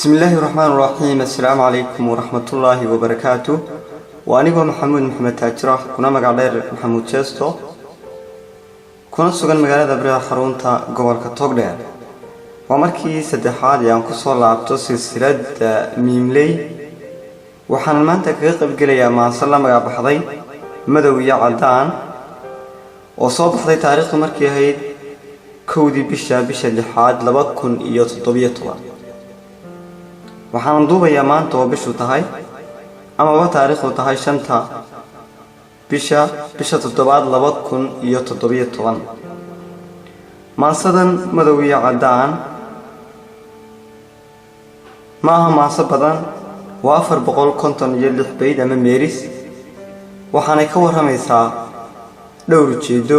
بسم الله الرحمن الرحيم. السلام عليكم ورحمة الله وبركاته. وأنا محمد تاجرة كنا مقالير محمود جيستو كنا سوغان مقالة بريا حرونتا قبل كتوغدير ومركي سدحاد يعني كسو لابتو سلسلة ميملي وحان المانتا كيقب قليا مانسو مقال بحضي مدوية عدان وصوب حضي تاريخ مركي هيد كودي بشا لحاد لبكن إيو تطبية طوال waxaan duubayaa maanta oo bishu tahay ama taariikhdu tahay 5 bisha 7 2017 maansadan madawiya cadaan maaha maansa badan waa 456 bayd ama meeris waxaanay ka waramaysaa dhowr ujeedo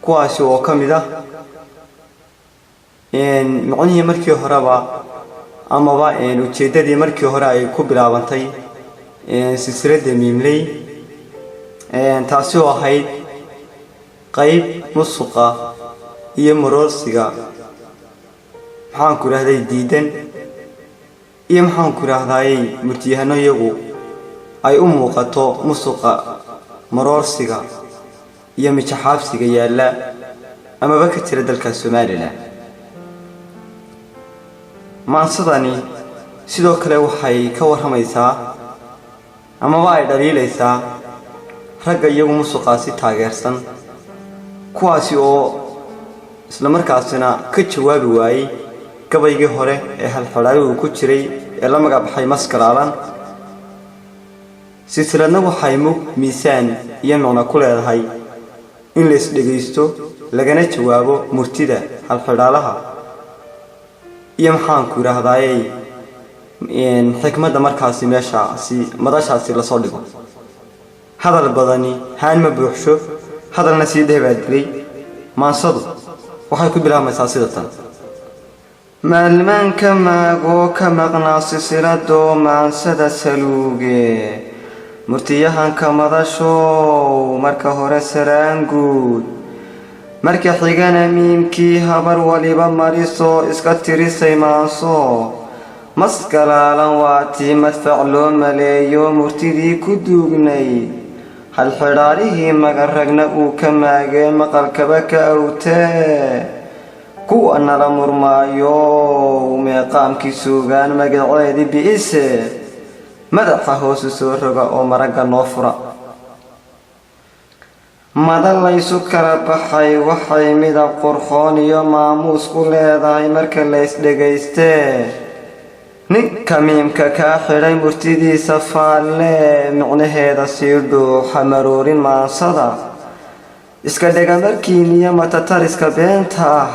kuwaas oo kamid ah macnihii markii horeba ama waa ujeedadii markii hore ay ku bilaabantay silsiladda Miimley taasi oo ahayd qayb musuqa iyo maroorsiga maxaan ku raahday diidan iyo maxaan ku raahday murtiyahano iyagu ay u muuqato musuqa maroorsiga iyo mijaxaabsiga yaala ama ba ka jira dalka Soomaaliland maansadani sidoo kale waxay ka waramaysaa ama ay dhaliilaysaa ragga iyagu musuqaasi taageersan kuwaasi oo isla markaasina ka jawaabi waayay gabaygii hore ee halxalaaligu ku jiray ee la magac baxay maskaraalan silsiladna waxay miisaan iyo macno ku leedahay in la isdhageysto lagana jawaabo murtida halxalaalaha iyo maxaan ku raahday xikmadda markaasi meeshaasi madashaasi la soo dhigo hadal badani haan ma buuxsho hadalna si dheebaadlay maansadu waxay ku bilaabmaysaa sida tan maalmaanka maago ka maqnaa silsilado maansada saluuge murtiyahanka madasho marka hore saraanguud marka xigana miimkii habar waliba mariso iska tirisay maanso maskalaalan waatii madfac loo maleeyo murtidii ku duugnay hal xidhaarihii magaragna uu ka maagee maqalkaba ka awtee kuwa nala murmaayo meeqaamkii suugaan magaceedii bi'ise madaxa hoosu soo roga oo maragga noo fura madalaysu kala baxay waxay midab qurxoon iyo maamuus ku leedahay marka la isdhegaystee ninka miimka kaa xidhay murtidiisa faalle micnaheeda sii dhuuxa maroorin maansada iska dhega markiiniyo matatariska beenta ah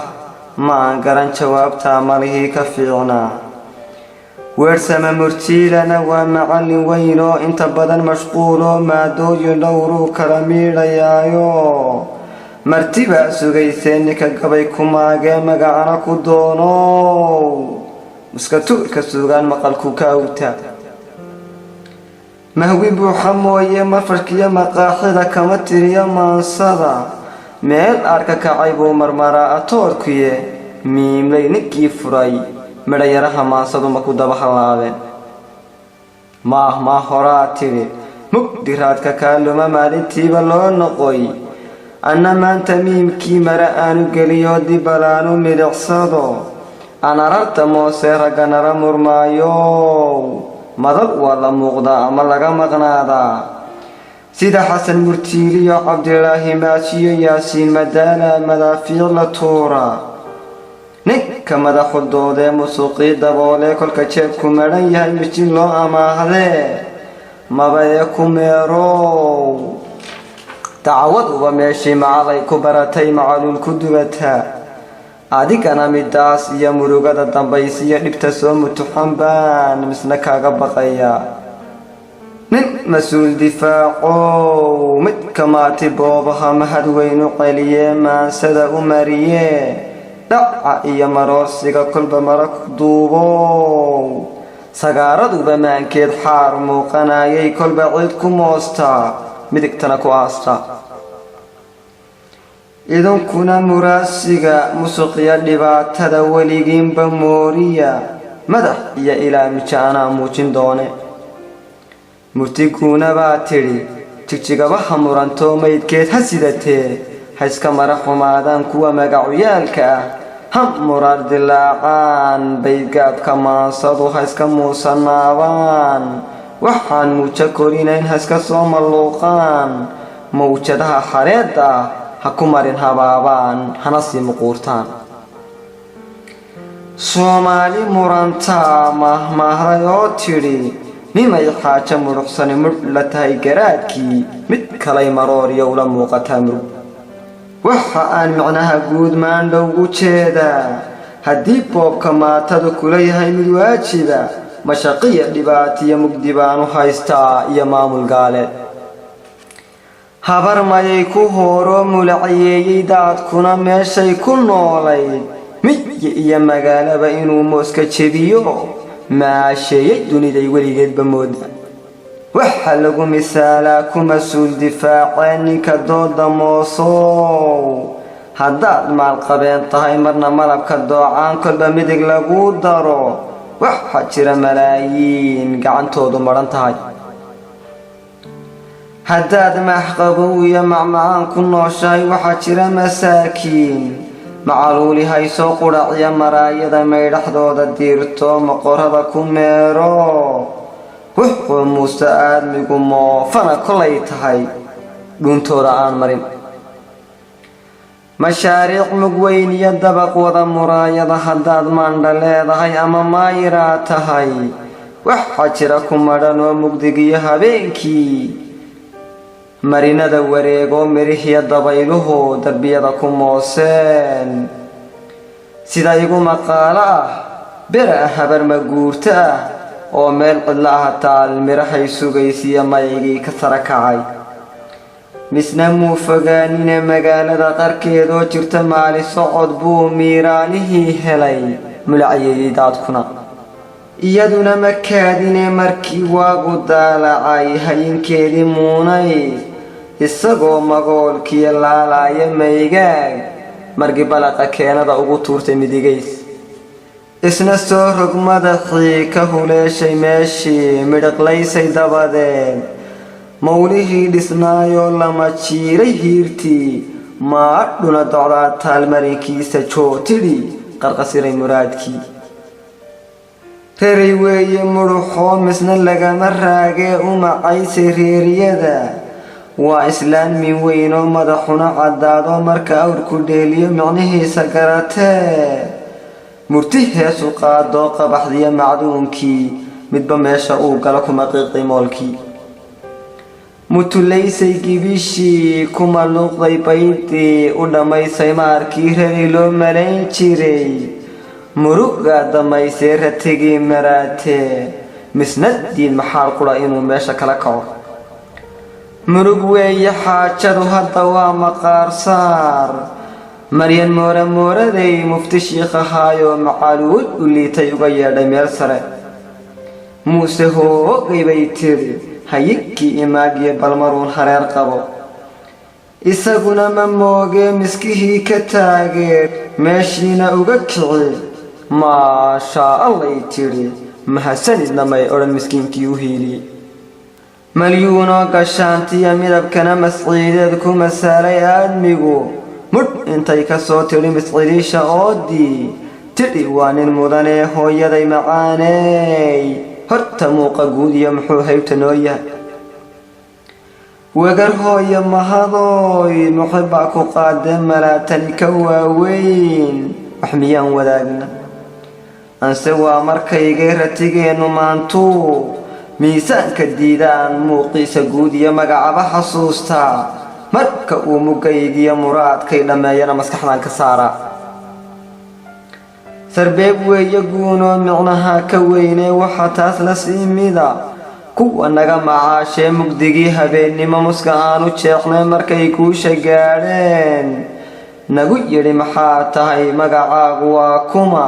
maan garan jawaabta malihii ka fiicnaa weersama murtiilana waa macallin weyn oo inta badan mashquulo maadooyin dhowruu kala miidhayaayo martibaa sugaysee ninka gabay ku maagee magacana ku doonow iska tuurka suugaan maqalku ka awta mahwi buuxa mooye marfarkiyo maqaaxida kama tiriyo maansada meel arka kacay buu marmaraa atoorkuye miimley ninkii furay midhayaraha maansadu ma ku daba halaabeen maa horaa tiri mugdiraadka kaaluma maalintiiba loo noqoy anna maanta miimkii mara aanu geliyo dibalaanu milicsado aan ararta moose ragga nara murmaayo madal waa la muuqdaa ama laga maqnaadaa sida xasan murtiiliyo cabdilaahi maashiyo yaasiin madaala madaafiic la tuura ninka madaxudoodee musuqii daboolee kolka jeebku madhan yahay mijin loo amaahdee mabaye ku meerow dacwaduba meeshii macalay ku baratay macaluul ku dubataa adigana midaas iyo murugada dambaysiyo dhibta soo mutuxan baan misna kaaga baqayaa nin mas-uul difaacow midka maati boobaha mahad weynu celiyee maansada u mariyee dhaca iyo maroorsiga kolba marag duubow sagaaraduba maankeed xaar muuqanayay kolba cid ku moostaa midigtana ku aasta idinkuna muraasiga musuqya dhibaatada weligiinba mooriya madax iyo ilaa mijaana muujin doone murtiguuna baa tidhi jigjigabaha muranto maydkeed ha sidatee ha iska mara xumaadaan kuwa magacuyaalka ah ha muraar dilaacaan baydgaabka maansadu ha iska muusanaabaan waxaan muuja korinayn ha iska soo malluuqaan mawjadaha xareedda ah ha ku marin habaabaan hana sii muquurtaan soomaali murantaa mahmaahday oo tidhi nimay xaajo muruqsani mudh la tahay garaadkii mid kalay marooriyo ula muuqataa murug waxa aan micnaha guud maandhow u jeedaa haddii boobka maatadu kula yahay mid waajiba mashaqiya dhibaatiyo mugdi baanu haystaa iyo maamul gaaleed habar mayay ku hooroo mulacayeeyey daadkuna meeshay ku noolayd miyi iyo magaalaba inuu mooska jebiyo maasheeyey duniday weligeedba mooda waxa lagu misaalaa ku mas-uul difaaceen ninka dooda moosow haddaad maalqabeen tahay marna malabka doocaan kolba midig lagu daro waxa jira malaayiin gacantoodu madhan tahay haddaad maxqabow iyo macmacaan ku nooshahay waxaa jira masaakiin macaluuli haysoo qudhaciya maraayada maydhaxdooda diirto maqorada ku meero wuxuu muuse aadmigu moofana kolay tahay dhuuntooda aan marin mashaariic mug weyn iyo dabaq wada muraayada haddaad maandha leedahay ama maayiraa tahay waxaa jira ku madhan oo mugdigiyo habeenkii marinada wareegoo mirihiyo dabayluhu darbiyada ku mooseen sida igu maqaalo ah bera habar maguurto ah oo meel cidla ah taal mirahay sugaysiya maygii ka sara kacay misna muu fogaanine magaalada qarkeedoo jirta maali socod buu miiraanihii helay mulacayeeyey daadkuna iyaduna ma kaadine markii waagu daalacay hayinkeedii muunay isagoo magoolkiyo laalaaya maygaag margi balaqa keenada ugu tuurtay midigays isna soo rog madaxii ka huleeshay meeshii midhaqlaysay dabadeed mawlihii dhisnaayoo lama jiiray hiirtii maadhuna docdaa taalmarinkiisa jootidhi qarqasiray muraadkii reeray weeye mudhuxoo misna lagama raagee u macaysay reeriyada waa islaan min weynoo madaxuna caddaadoo marka awrku dheeliyo micnihiisa garatee murti heesu qaadoo qabaxdiyo macduunkii midba meesha uu galo kuma qiiqday moolkii mutulaysay gibishii kuma luuqday baydii u dhammaysay maarkii rari loo malayn jiray murugaa damaysee ratigii maraatee misnadiin maxaal qudha inuu meesha kala kaco murug weeye xaajadu hadda waa maqaarsaar maryan mooraday mufti shiikhahaayoo macaluud u liitay uga yeedhay meel sare muuse hoogay bay tiri hayigkii imaagiyo balmaruun hareer qabo isaguna ma moogee miskihii ka taagee meeshiina uga kici maashaa allay tidhi mahadsanidna may odhan miskiinkii u hiiliyey malyuunoo gashaantiya midabkana masciideed ku masaalay aadmigu mudh intay ka soo tidhi miscidiisha oodii tidhi waa nin mudanee hooyaday macaaney horta muuqa guud iyo muxuu haybta noo yahay wagar hooya mahadooy muxibbaa ku qaadee malaatani ka waaweyn wax miyaan wadaagna anse waa markaygay ratigeennu maantuu miisaanka diidaan muuqiisa guud iyo magacaba xasuustaa marka uu mugaygiyo muraadkay dhammeeyana maskaxdan ka saara sarbeeb weeye guunoo micnaha ka weynee waxa taas la sii mida kuwa naga macaashee mugdigii habeennimo muska aanu jeexnay markay guusha gaadheen nagu yidhi maxaa tahay magacaagu waa kuma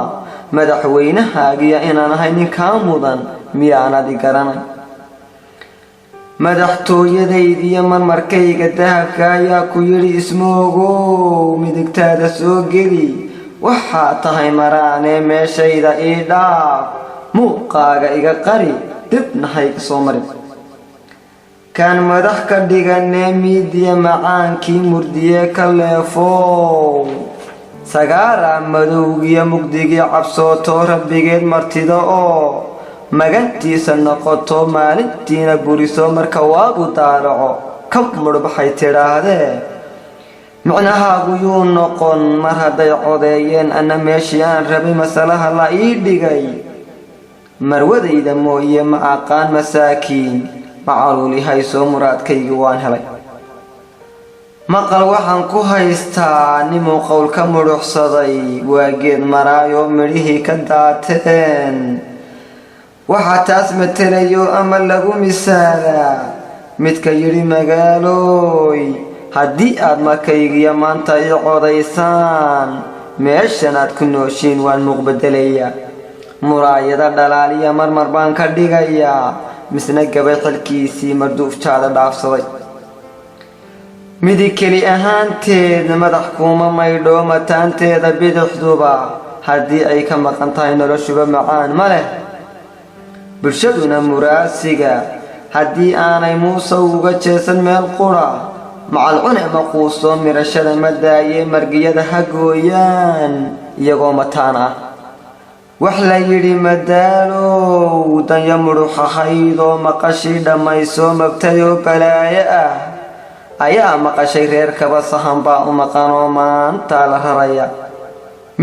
madaxweynahaagiya inaan ahay ninkaa mudan miyaanadi garanay madaxtooyadaydiyo marmarkayga dahabka ayaa ku yidhi ismoogow midigtaada soo geli waxaa tahay maraane meeshayda ii dhaaf muuqaaga iga qari dibna hayga soo marin kaan madax ka dhiganee miidiya macaankii murdiye ka leefow sagaara madowgiyo mugdigii cabsootoo rabbigeed martida oo magantiisa noqoto maalintiina buriso marka waagu daalaco ka mudhbaxay tidhaahdee micnahaagu yuu noqon mar hadday codeeyeen anna meeshii aan rabay masalaha la ii dhigay marwadayda mooye ma aqaan masaakiin macaluuli haysoo muraadkaygii waan helay maqal waxaan ku haystaa nimuu qowl ka mudhuxsaday waa geed maraayoo midhihii ka daateen waxaa taas matelayo ama lagu misaalaa midka yidhi magaalooy haddii aad markaygiyo maanta ii codaysaan meeshan aad ku nooshiin waan muuqbedelayaa muraayada dhalaaliya marmar baan ka dhigayaa misna gabay xilkiisii marduufjaada dhaafsaday midig keli ahaanteed madax kuuma maydho mataanteeda bidixduba haddii ay ka maqan tahay noloshuba macaan ma leh bulshaduna muraasiga haddii aanay muuse uga jeesan meel qura macalcune ma quuso mirashada ma daaye margiyada ha gooyaan iyagoo mataan ah wax la yidhi madaalow danya mudhux ahaydoo maqashii dhammayso mabtayoo balaayo ah ayaa maqashay reerkaba sahan baa u maqanoo maantaa la raraya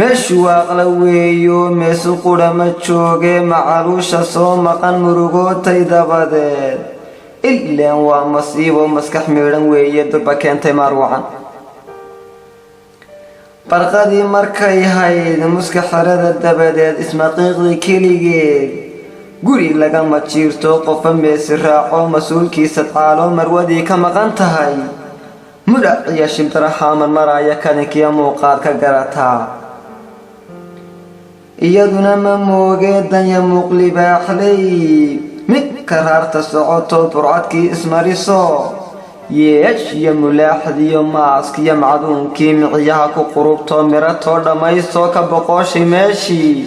meeshu waaqla weeyo meesu qudha ma jooge macaluusha soo maqan murugootay dabadeed ilaan waa masiibo maskax miidhan weeye durba keentay maaruucan barqadii markay hayd muska xerada dabadeed ismaqiiqdii keligeed guri lagama jiirto qofa meesi raaco mas-uulkiisa taalo marwadii ka maqan tahay mudhac iyo shimtiraxaaman maraaya kadinkiyo muuqaad ka garataa iyaduna ma moogee danya muuqlibaaxlay mid karaarta socoto burcadkii ismariso yeesh iyo mulaaxdiyo maaskiyo macduunkii miciyaha ku qurubtoo miratoo dhammaystoo ka boqooshay meeshii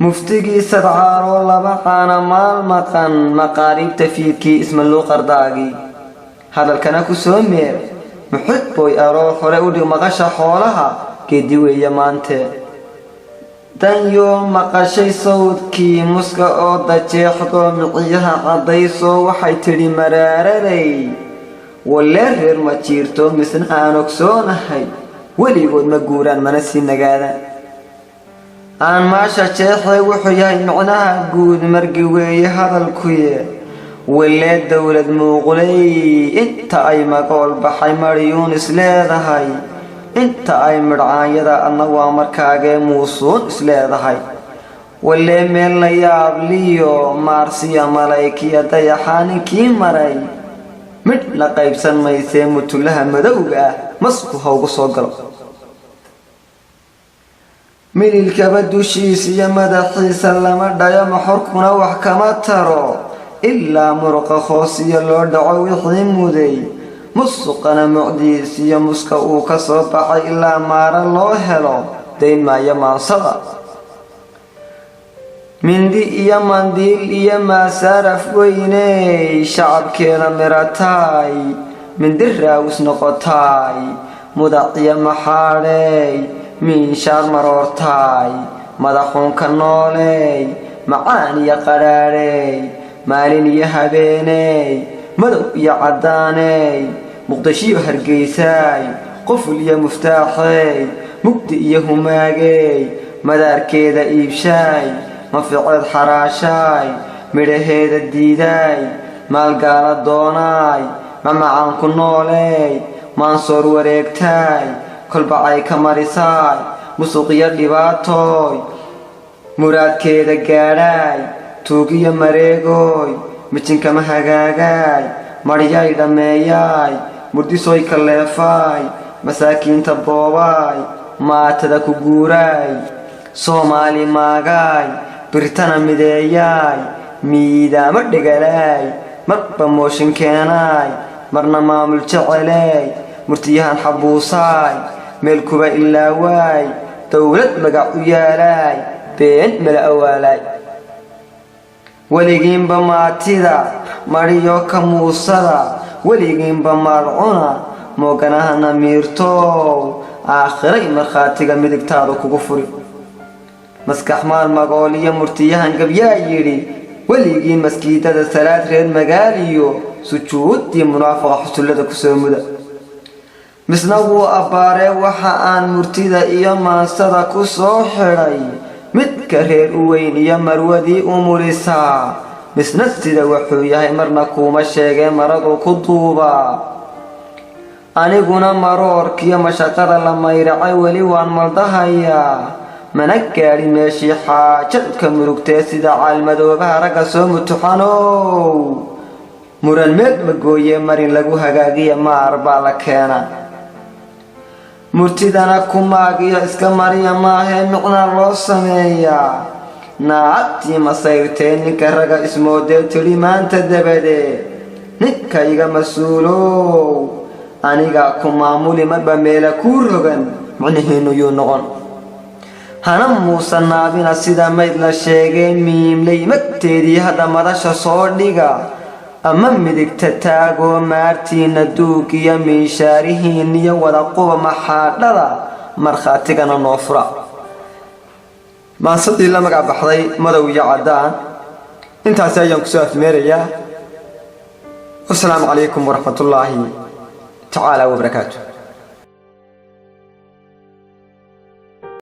muftigii sadcaaroo laba caana maal maqan maqaariibta fiidkii ismaluuqardaagii hadalkana ku soo meer muxid booy aroo hore u dhig maqasha xoolaha geedi weeye maantee danyoo maqashay sawdkii muska oo dajeexdoo miciyaha caddaysoo waxay tidhi maraararay wallee reer ma jiirto misna aan ogsoonahay weligood ma guuraan mana sii nagaadaan aan maasha jeexee wuxuu yahay micnaha guud margi weeye hadalkuye wallee dowlad muuqlay inta ay magool baxay mariyuun isleedahay inta ay midhcaanyada adna waa markaagee muusuun isleedahay wallee meel la yaabliyo maarsiya malaykiya dayaxaa ninkii maray midh la qaybsan maysee mutullaha madowga ah masku hawgu soo galo mililkaba dushiis iyo madaxiisa lama dhayo maxorkuna wax kama taro ilaa muruqa hoosiyo loo dhaco wixii muday musuqana mucdiis iyo muska uu ka soo baxay ilaa maara loo helo dayn maayo maansada mindi iyo mandiil iyo maasaaraf weyney shacabkeeda mirataay mindi raawis noqotaay mudac iyo maxaadheey miinshaar maroortaay madaxuunka nooley macaan iyo qadhaadheey maalin iyo habeeney madow iyo caddaaney muqdishiyo hargeysaay qoful iyo muftaaxeey mugdi iyo humaagey madaarkeeda iibshaay maficeed xaraashaay midhaheeda diidaay maalgaala doonaay mamacaanku nooleey maansoor wareegtaay kolbacay ka marisaay musuqiyo dhibaatooy muraadkeeda gaadhaay tuugiyo mareegooy mijinkama hagaagaay maryay dhammeeyaay murdisoy ka leefaay masaakiinta boobaay maatada ku guuraay soomaali maagaay birtana mideeyaay miidaamo dhegalaay marba mooshin keenaay marna maamul jeceleey murtiyahan xabuusaay ملكوا إلا واي دولة مقعو يالاي بين ملأوالاي وليقين بماتيدا ماريو كموصدا وليقين بمارعونا موقناها نميرتو آخري مرخاتيقا مدكتادو كغفري مسكح مال مقولية مرتيهان قبيا يري وليقين مسكيتا دا ثلاث ريد مقاليو سجود دي منافقة حسولة كسو مدى مسنو أباري وحاان مرتيدا إيا مانسدا كسو حري متكرير وين إيا مرودي أموريسا مسنسيدا وحويا مرنا كوما الشيغي مرضو كدوبا أنيقونا مرور كيا مشاقر لما يرعي ولي وان ملدهايا منكاري ماشي حاجة كمروكتي سيدا عالمدوبها رقصو متحانو مران ميد مقوية مرين لقو هقاقية ما أربع لكينا مرتدانا كماقية اسكا مريا ماهي مقنا الله سمية ناعتي مصيرتين نكا رقا اسمو ديل تليمان تدبدي نكا يغا مسولو أنيغا كمامولي مدبا ميلا كورغن معنهينو يونغن هنم موسى نابينا سيدا ميدلا شيغين ميملي مكتيري هذا مدشا صوريغا أما مدك تتاقو مارتين الدوكي من شارهين يولا قوة محادة مرخاتيقنا نوفرا ما صدي الله مقع بحضي مدوية عدان انتا سيجن كسوة ميريا والسلام عليكم ورحمة الله تعالى وبركاته.